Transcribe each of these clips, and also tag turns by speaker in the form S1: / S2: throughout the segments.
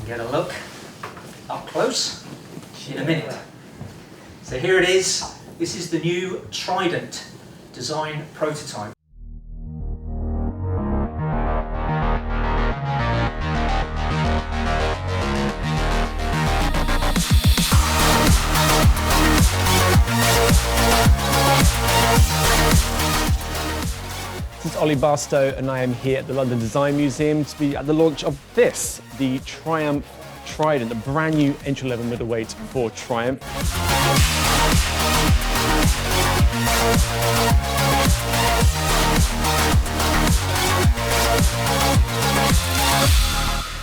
S1: Get a look up close in a minute. So here it is. This is the new Trident design prototype.
S2: This is Ollie Barstow and I am here at the London Design Museum to be at the launch of this, the Triumph Trident, the brand new entry-level middleweight for Triumph.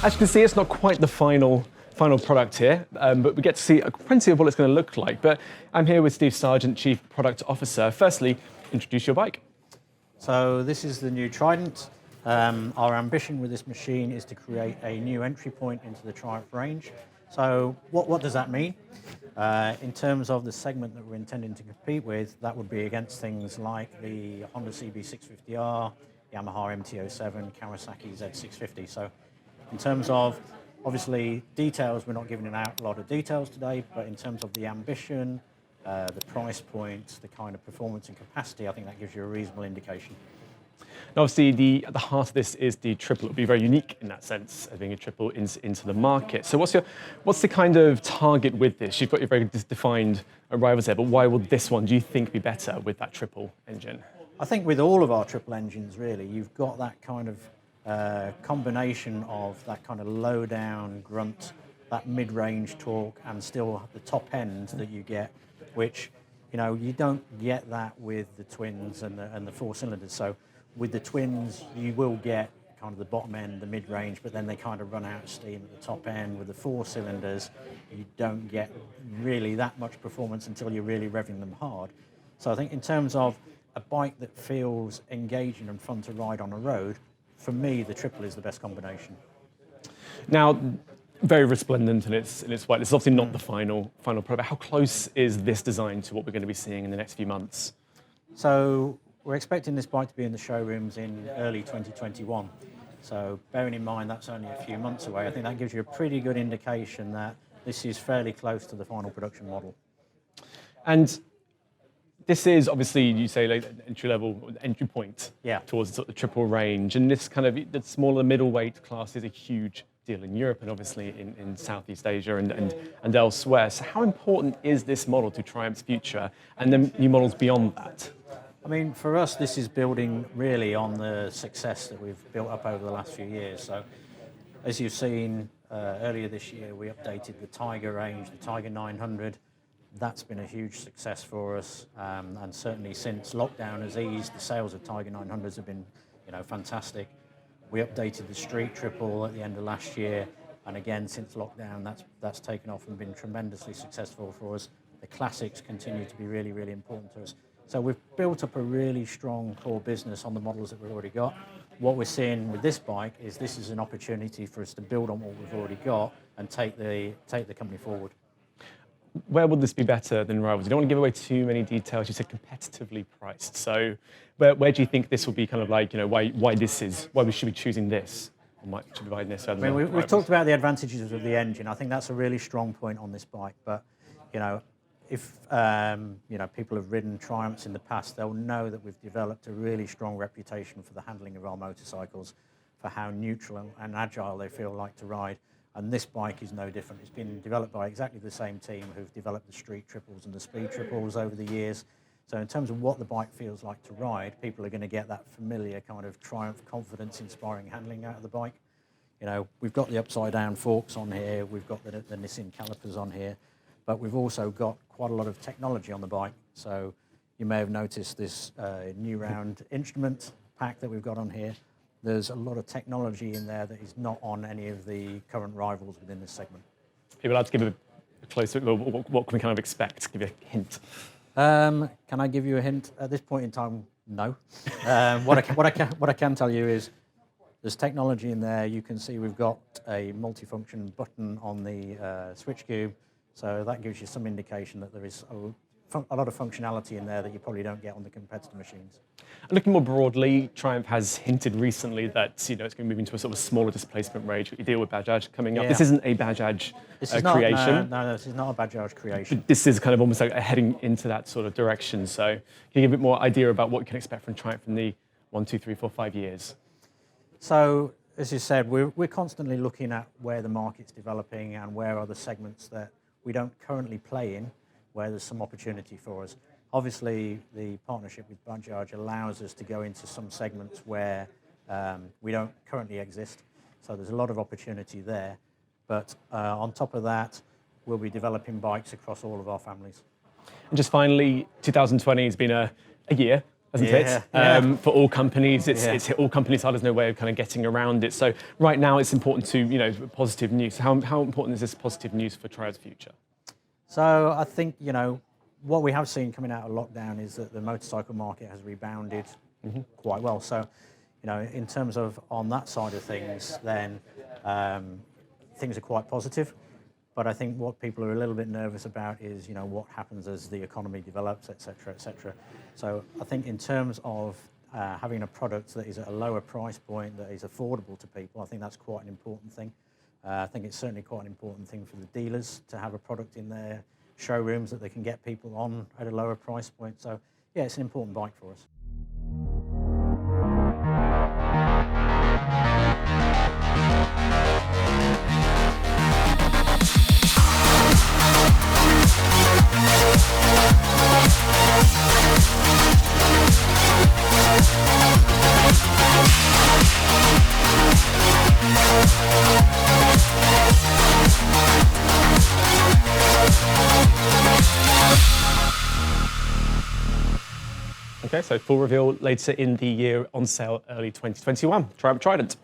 S2: As you can see, it's not quite the final product here, but we get to see plenty of what it's going to look like. But I'm here with Steve Sargant, Chief Product Officer. Firstly, introduce your bike.
S3: So this is the new Trident. Our ambition with this machine is to create a new entry point into the Triumph range. So what does that mean? In terms of the segment that we're intending to compete with, that would be against things like the Honda CB650R, Yamaha MT-07, Kawasaki Z650. So in terms of, obviously, details, we're not giving out a lot of details today, but in terms of the ambition, the price point, the kind of performance and capacity, I think that gives you a reasonable indication.
S2: And obviously, at the heart of this is the triple. It'll be very unique in that sense, as being a triple into the market. So what's the kind of target with this? You've got your very defined rivals there, but why will this one, do you think, be better with that triple engine?
S3: I think with all of our triple engines, really, you've got that kind of combination of that kind of low-down grunt, that mid-range torque, and still the top end that you get, which, you don't get that with the twins and the four cylinders. So with the twins, you will get kind of the bottom end, the mid-range, but then they kind of run out of steam at the top end. With the four cylinders, you don't get really that much performance until you're really revving them hard. So I think in terms of a bike that feels engaging and fun to ride on a road, for me, the triple is the best combination.
S2: Now, very resplendent in its white. This is obviously not the final product. How close is this design to what we're going to be seeing in the next few months?
S3: So we're expecting this bike to be in the showrooms in early 2021. So bearing in mind that's only a few months away, I think that gives you a pretty good indication that this is fairly close to the final production model.
S2: And this is obviously, you say, like entry point towards sort of the triple range. And this kind of the smaller middleweight class is a huge deal in Europe and obviously in Southeast Asia and elsewhere. So how important is this model to Triumph's future and then new models beyond that?
S3: I mean, for us, this is building really on the success that we've built up over the last few years. So as you've seen earlier this year, we updated the Tiger range, the Tiger 900. That's been a huge success for us. And certainly since lockdown has eased, the sales of Tiger 900s have been fantastic. We updated the Street Triple at the end of last year, and again, since lockdown, that's taken off and been tremendously successful for us. The classics continue to be really, really important to us. So we've built up a really strong core business on the models that we've already got. What we're seeing with this bike is this is an opportunity for us to build on what we've already got and take the company forward.
S2: Where would this be better than rivals? You don't want to give away too many details. You said competitively priced. So where do you think this will be kind of like, why we should be choosing this? Or might should be buying this rather than
S3: we've talked about the advantages of the engine. I think that's a really strong point on this bike. But, if people have ridden Triumphs in the past, they'll know that we've developed a really strong reputation for the handling of our motorcycles, for how neutral and agile they feel like to ride. And this bike is no different. It's been developed by exactly the same team who've developed the Street Triples and the Speed Triples over the years. So in terms of what the bike feels like to ride, people are going to get that familiar kind of Triumph confidence-inspiring handling out of the bike. We've got the upside-down forks on here. We've got the Nissin calipers on here. But we've also got quite a lot of technology on the bike. So you may have noticed this new round instrument pack that we've got on here. There's a lot of technology in there that is not on any of the current rivals within this segment.
S2: Are you allowed to give a closer, what can we kind of expect? Give you a hint.
S3: Can I give you a hint? At this point in time, no. What I can tell you is there's technology in there. You can see we've got a multifunction button on the switch cube. So that gives you some indication that there is a lot of functionality in there that you probably don't get on the competitor machines.
S2: And looking more broadly, Triumph has hinted recently that it's going to move into a sort of smaller displacement range. You deal with Bajaj coming up.
S3: Yeah.
S2: This isn't a Bajaj creation.
S3: No, this is not a Bajaj creation.
S2: This is kind of almost like heading into that sort of direction. So can you give a bit more idea about what you can expect from Triumph in the 1, 2, 3, 4, 5 years?
S3: So, as you said, we're constantly looking at where the market's developing and where are the segments that we don't currently play in, where there's some opportunity for us. Obviously, the partnership with Bajaj allows us to go into some segments where we don't currently exist. So there's a lot of opportunity there. But on top of that, we'll be developing bikes across all of our families.
S2: And just finally, 2020 has been a year, hasn't it?
S3: Yeah.
S2: For all companies, it's hit all companies hard. There's no way of kind of getting around it. So right now, it's important to positive news. How important is this positive news for Triumph's future?
S3: So I think what we have seen coming out of lockdown is that the motorcycle market has rebounded quite well. So in terms of on that side of things, then things are quite positive. But I think what people are a little bit nervous about is, what happens as the economy develops, et cetera, et cetera. So I think in terms of having a product that is at a lower price point, that is affordable to people, I think that's quite an important thing. I think it's certainly quite an important thing for the dealers to have a product in their showrooms that they can get people on at a lower price point. So yeah, it's an important bike for us.
S2: Okay, so full reveal later in the year, on sale early 2021. Triumph Trident.